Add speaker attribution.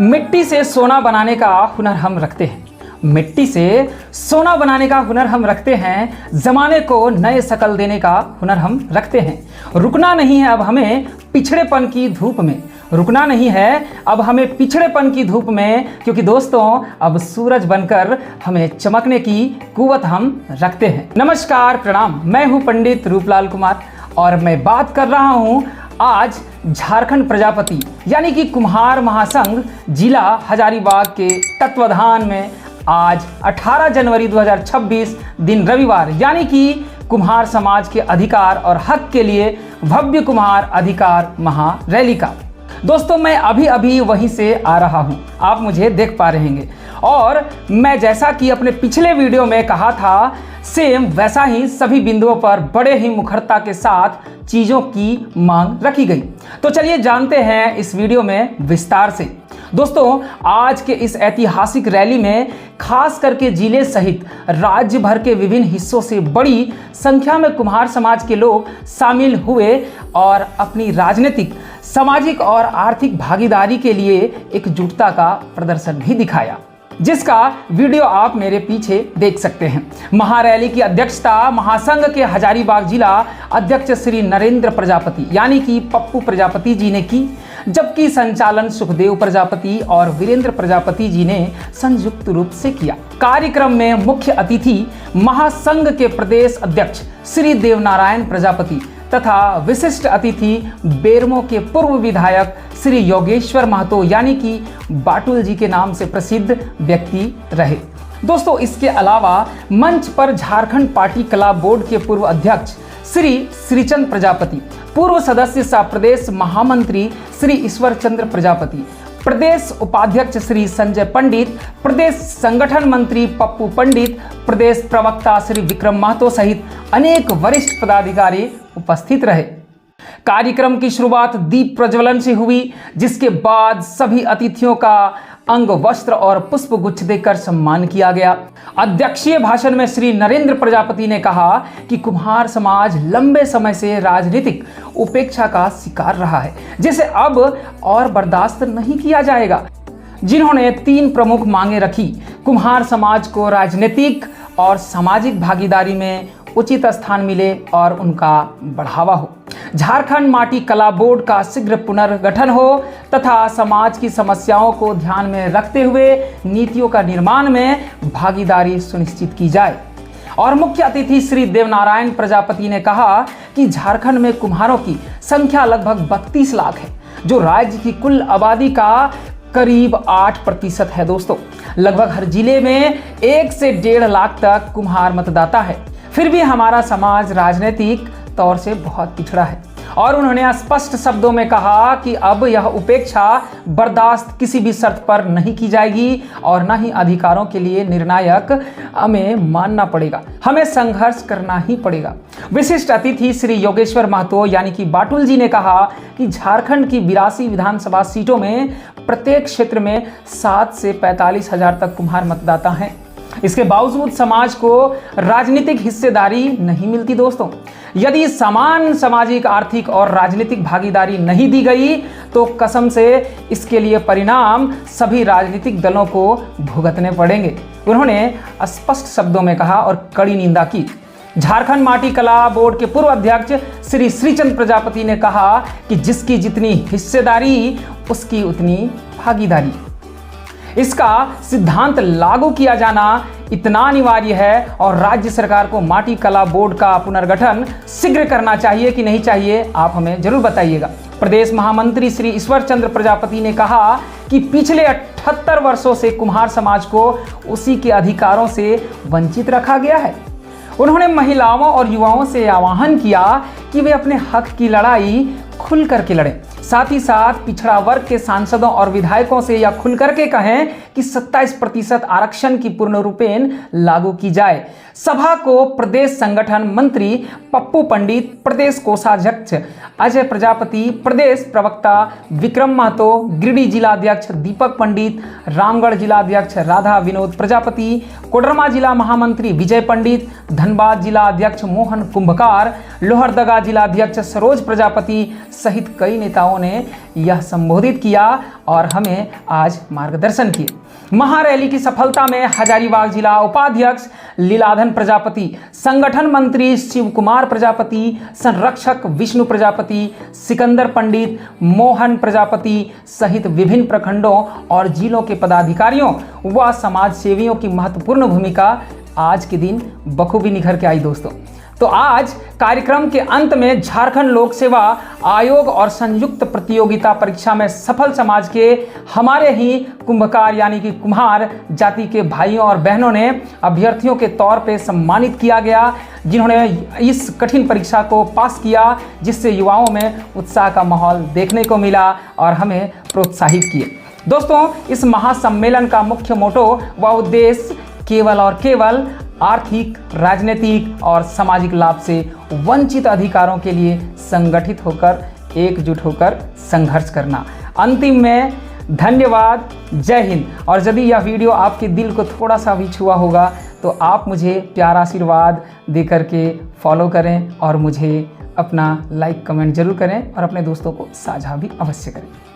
Speaker 1: मिट्टी से सोना बनाने का हुनर हम रखते हैं। मिट्टी से सोना बनाने का हुनर हम रखते हैं। जमाने को नए शकल देने का हुनर हम रखते हैं। रुकना नहीं है अब हमें पिछड़ेपन की धूप में। रुकना नहीं है अब हमें पिछड़ेपन की धूप में, क्योंकि दोस्तों अब सूरज बनकर हमें चमकने की कुव्वत हम रखते हैं। नमस्कार, प्रणाम। मैं हूं पंडित रूपलाल कुमार और मैं बात कर रहा हूं आज झारखंड प्रजापति यानी कि कुम्हार महासंघ जिला हजारीबाग के तत्वाधान में आज 18 जनवरी 2026 दिन रविवार यानी कि कुम्हार समाज के अधिकार और हक के लिए भव्य कुम्हार अधिकार महारैली का। दोस्तों मैं अभी वहीं से आ रहा हूं, आप मुझे देख पा रहे हैं और मैं जैसा कि अपने पिछले वीडियो में कहा था सेम वैसा ही सभी बिंदुओं पर बड़े ही मुखरता के साथ चीजों की मांग रखी गई। तो चलिए जानते हैं इस वीडियो में विस्तार से। दोस्तों आज के इस ऐतिहासिक रैली में खास करके जिले सहित राज्य भर के विभिन्न हिस्सों से बड़ी संख्या में कुम्हार समाज के लोग शामिल हुए और अपनी राजनीतिक, सामाजिक और आर्थिक भागीदारी के लिए एकजुटता का प्रदर्शन भी दिखाया, जिसका वीडियो आप मेरे पीछे देख सकते हैं। महारैली की अध्यक्षता महासंघ के हजारीबाग जिला अध्यक्ष श्री नरेंद्र प्रजापति यानी कि पप्पू प्रजापति जी ने की, जबकि संचालन सुखदेव प्रजापति और वीरेंद्र प्रजापति जी ने संयुक्त रूप से किया। कार्यक्रम में मुख्य अतिथि महासंघ के प्रदेश अध्यक्ष श्री देवनारायण प्रजापति तथा विशिष्ट अतिथि बेरमो के पूर्व विधायक श्री योगेश्वर महतो यानी कि बाटुल जी के नाम से प्रसिद्ध व्यक्ति रहे। दोस्तों इसके अलावा मंच पर झारखंड पार्टी कला बोर्ड के पूर्व अध्यक्ष श्री श्रीचंद प्रजापति, पूर्व सदस्य सह प्रदेश महामंत्री श्री ईश्वर चंद्र प्रजापति, प्रदेश उपाध्यक्ष श्री संजय पंडित, प्रदेश संगठन मंत्री पप्पू पंडित, प्रदेश प्रवक्ता श्री विक्रम महतो सहित अनेक वरिष्ठ पदाधिकारी उपस्थित रहे। कार्यक्रम की शुरुआत दीप प्रज्वलन से हुई, जिसके बाद सभी अतिथियों का अंग वस्त्र और पुष्प गुच्छ देकर सम्मान किया गया। अध्यक्षीय भाषण में श्री नरेंद्र प्रजापति ने कहा कि कुम्हार समाज लंबे समय से राजनीतिक उपेक्षा का शिकार रहा है, जिसे अब और बर्दाश्त नहीं किया जाएगा। जिन्होंने 3 प्रमुख मांगे रखी, कुम्हार समाज को राजनीतिक और सामाजिक भागीदारी में उचित स्थान मिले और उनका बढ़ावा हो, झारखंड माटी कला बोर्ड का शीघ्र पुनर्गठन हो तथा समाज की समस्याओं को ध्यान में रखते हुए नीतियों का निर्माण में भागीदारी सुनिश्चित की जाए। और मुख्य अतिथि श्री देवनारायण प्रजापति ने कहा कि झारखंड में कुम्हारों की संख्या लगभग 32 लाख है, जो राज्य की कुल आबादी का करीब 8% है। दोस्तों लगभग हर जिले में 1 से 1.5 लाख तक कुम्हार मतदाता है, फिर भी हमारा समाज राजनीतिक तौर से बहुत पिछड़ा है। और उन्होंने स्पष्ट शब्दों में कहा कि अब यह उपेक्षा बर्दाश्त किसी भी शर्त पर नहीं की जाएगी और न ही अधिकारों के लिए निर्णायक हमें मानना पड़ेगा, हमें संघर्ष करना ही पड़ेगा। विशिष्ट अतिथि श्री योगेश्वर महतो यानी कि बाटुल जी ने कहा कि झारखंड की 82 विधानसभा सीटों में प्रत्येक क्षेत्र में 7 से 45 हजार तक कुम्हार मतदाता हैं। इसके बावजूद समाज को राजनीतिक हिस्सेदारी नहीं मिलती। दोस्तों यदि समान सामाजिक, आर्थिक और राजनीतिक भागीदारी नहीं दी गई तो कसम से इसके लिए परिणाम सभी राजनीतिक दलों को भुगतने पड़ेंगे, उन्होंने स्पष्ट शब्दों में कहा और कड़ी निंदा की। झारखंड माटी कला बोर्ड के पूर्व अध्यक्ष श्री श्रीचंद प्रजापति ने कहा कि जिसकी जितनी हिस्सेदारी उसकी उतनी भागीदारी। इसका सिद्धांत लागू किया जाना इतना अनिवार्य है और राज्य सरकार को माटी कला बोर्ड का पुनर्गठन शीघ्र करना चाहिए कि नहीं चाहिए, आप हमें जरूर बताइएगा। प्रदेश महामंत्री श्री ईश्वर चंद्र प्रजापति ने कहा कि पिछले 78 वर्षों से कुम्हार समाज को उसी के अधिकारों से वंचित रखा गया है। उन्होंने महिलाओं और युवाओं से आह्वान किया कि वे अपने हक की लड़ाई खुल करके लड़ें। साथ ही साथ पिछड़ा वर्ग के सांसदों और विधायकों से यह खुल करके कहें कि 27% आरक्षण की पूर्ण रूपेण लागू की जाए। सभा को प्रदेश संगठन मंत्री पप्पू पंडित, प्रदेश कोषाध्यक्ष अजय प्रजापति, प्रदेश प्रवक्ता विक्रम महतो, गिरिडीह जिलाध्यक्ष दीपक पंडित, रामगढ़ जिलाध्यक्ष राधा विनोद प्रजापति, कोडरमा जिला महामंत्री विजय पंडित, धनबाद जिला अध्यक्ष मोहन कुंभकार, लोहरदगा जिलाध्यक्ष सरोज प्रजापति सहित कई नेताओं ने यह संबोधित किया और हमें आज मार्गदर्शन किए। महारैली की सफलता में हजारीबाग जिला उपाध्यक्ष लीलाधन प्रजापति, संगठन मंत्री शिव कुमार प्रजापति, संरक्षक विष्णु प्रजापति, सिकंदर पंडित, मोहन प्रजापति सहित विभिन्न प्रखंडों और जिलों के पदाधिकारियों व समाज सेवियों की महत्वपूर्ण भूमिका आज के दिन बखूबी निखर के आई। दोस्तों, तो आज कार्यक्रम के अंत में झारखंड लोक सेवा आयोग और संयुक्त प्रतियोगिता परीक्षा में सफल समाज के हमारे ही कुंभकार यानी कि कुम्हार जाति के भाइयों और बहनों ने अभ्यर्थियों के तौर पे सम्मानित किया गया, जिन्होंने इस कठिन परीक्षा को पास किया, जिससे युवाओं में उत्साह का माहौल देखने को मिला और हमें प्रोत्साहित किए। दोस्तों, इस महासम्मेलन का मुख्य मोटो व उद्देश्य केवल और केवल आर्थिक, राजनीतिक और सामाजिक लाभ से वंचित अधिकारों के लिए संगठित होकर एकजुट होकर संघर्ष करना। अंतिम में धन्यवाद, जय हिंद। और यदि यह वीडियो आपके दिल को थोड़ा सा भी छुआ होगा तो आप मुझे प्यारा आशीर्वाद दे करके फॉलो करें और मुझे अपना लाइक कमेंट जरूर करें और अपने दोस्तों को साझा भी अवश्य करें।